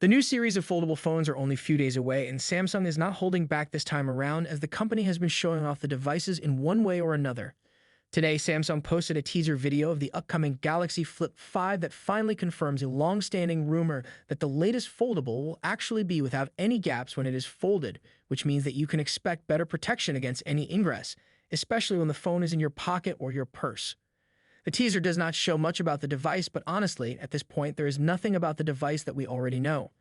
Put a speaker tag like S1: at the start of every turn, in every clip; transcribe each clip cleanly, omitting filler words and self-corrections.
S1: The new series of foldable phones are only a few days away, and Samsung is not holding back this time around as the company has been showing off the devices in one way or another. Today, Samsung posted a teaser video of the upcoming Galaxy Flip 5 that finally confirms a long-standing rumor that the latest foldable will actually be without any gaps when it is folded, which means that you can expect better protection against any ingress, especially when the phone is in your pocket or your purse. The teaser does not show much about the device, but honestly, at this point, there is nothing about the device that we already know.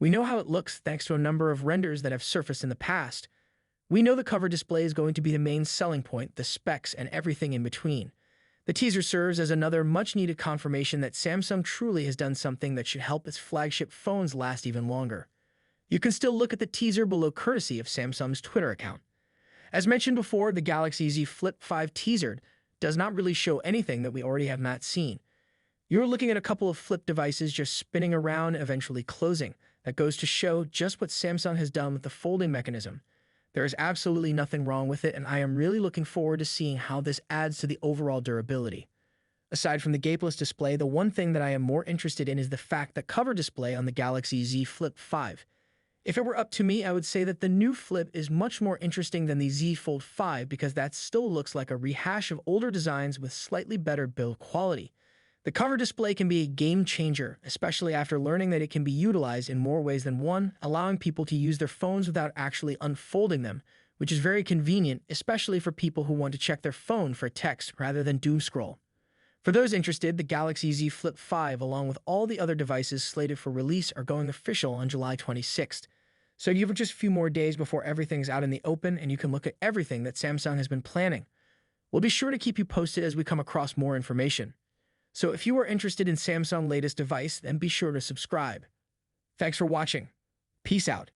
S1: We know how it looks thanks to a number of renders that have surfaced in the past. We know the cover display is going to be the main selling point, the specs, and everything in between. The teaser serves as another much-needed confirmation that Samsung truly has done something that should help its flagship phones last even longer. You can still look at the teaser below courtesy of Samsung's Twitter account. As mentioned before, the Galaxy Z Flip 5 teaser does not really show anything that we already have not seen. You're looking at a couple of flip devices just spinning around and eventually closing. That goes to show just what Samsung has done with the folding mechanism. There is absolutely nothing wrong with it, and I am really looking forward to seeing how this adds to the overall durability. Aside from the gapeless display, the one thing that I am more interested in is the fact that cover display on the Galaxy Z Flip 5. If it were up to me, I would say that the new Flip is much more interesting than the Z Fold 5 because that still looks like a rehash of older designs with slightly better build quality. The cover display can be a game changer, especially after learning that it can be utilized in more ways than one, allowing people to use their phones without actually unfolding them, which is very convenient, especially for people who want to check their phone for text rather than doom scroll. For those interested, the Galaxy Z Flip 5, along with all the other devices slated for release, are going official on July 26th. So you have just a few more days before everything's out in the open and you can look at everything that Samsung has been planning. We'll be sure to keep you posted as we come across more information. So if you are interested in Samsung's latest device, then be sure to subscribe. Thanks for watching. Peace out.